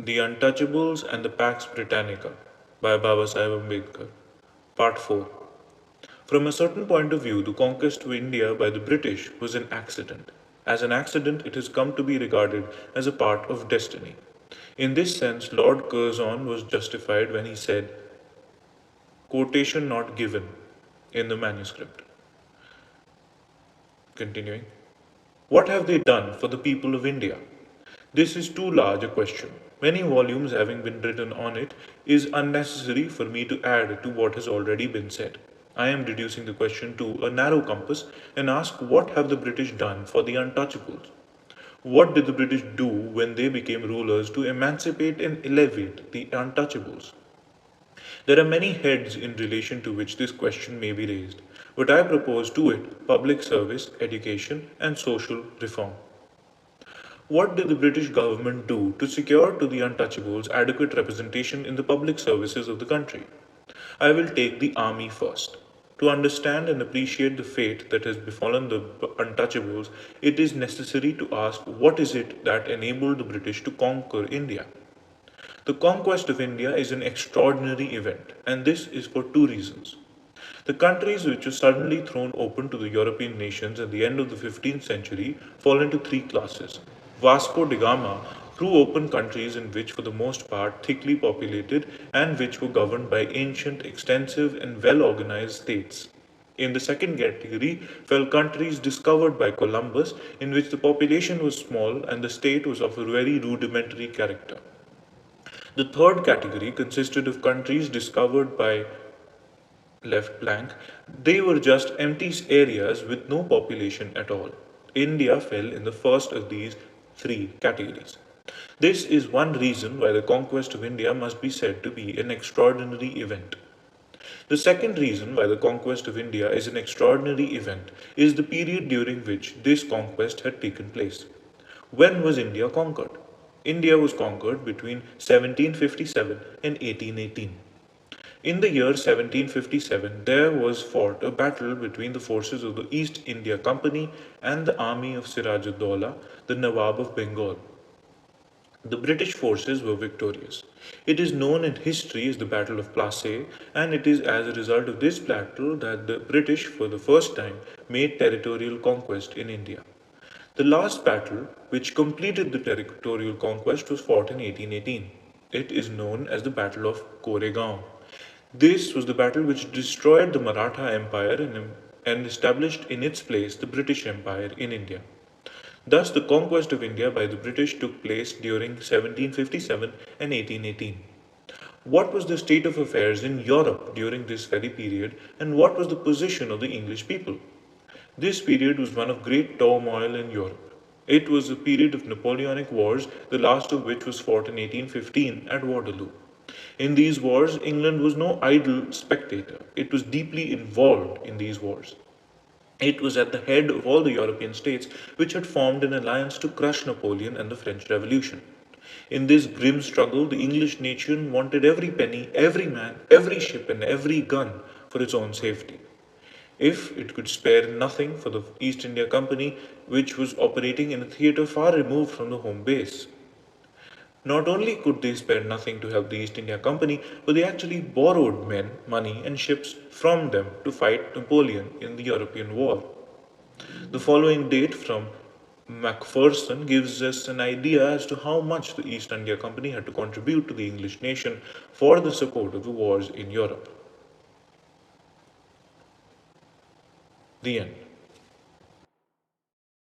The Untouchables and the Pax Britannica by Babasaheb Ambedkar. Part 4. From a certain point of view, the conquest of India by the British was an accident. As an accident, it has come to be regarded as a part of destiny. In this sense, Lord Curzon was justified when he said, quotation not given in the manuscript. Continuing. What have they done for the people of India? This is too large a question. Many volumes having been written on it is unnecessary for me to add to what has already been said. I am reducing the question to a narrow compass and ask what have the British done for the untouchables? What did the British do when they became rulers to emancipate and elevate the untouchables? There are many heads in relation to which this question may be raised, but I propose to it public service, education, and social reform. What did the British government do to secure to the untouchables adequate representation in the public services of the country? I will take the army first. To understand and appreciate the fate that has befallen the untouchables, it is necessary to ask what is it that enabled the British to conquer India? The conquest of India is an extraordinary event, and this is for two reasons. The countries which were suddenly thrown open to the European nations at the end of the 15th century fall into three classes. Vasco da Gama threw open countries in which, for the most part, thickly populated and which were governed by ancient, extensive, and well organized states. In the second category fell countries discovered by Columbus, in which the population was small and the state was of a very rudimentary character. The third category consisted of countries discovered by left blank, they were just empty areas with no population at all. India fell in the first of these three categories. This is one reason why the conquest of India must be said to be an extraordinary event. The second reason why the conquest of India is an extraordinary event is the period during which this conquest had taken place. When was India conquered? India was conquered between 1757 and 1818. In the year 1757, there was fought a battle between the forces of the East India Company and the army of Siraj ud-Daulah, the Nawab of Bengal. The British forces were victorious. It is known in history as the Battle of Plassey, and it is as a result of this battle that the British, for the first time, made territorial conquest in India. The last battle, which completed the territorial conquest, was fought in 1818. It is known as the Battle of Koregaon. This was the battle which destroyed the Maratha Empire and established in its place the British Empire in India. Thus, the conquest of India by the British took place during 1757 and 1818. What was the state of affairs in Europe during this very period, and what was the position of the English people? This period was one of great turmoil in Europe. It was a period of Napoleonic wars, the last of which was fought in 1815 at Waterloo. In these wars, England was no idle spectator. It was deeply involved in these wars. It was at the head of all the European states which had formed an alliance to crush Napoleon and the French Revolution. In this grim struggle, the English nation wanted every penny, every man, every ship, and every gun for its own safety. If it could spare nothing for the East India Company, which was operating in a theatre far removed from the home base. Not only could they spare nothing to help the East India Company, but they actually borrowed men, money, and ships from them to fight Napoleon in the European War. The following date from Macpherson gives us an idea as to how much the East India Company had to contribute to the English nation for the support of the wars in Europe. The end.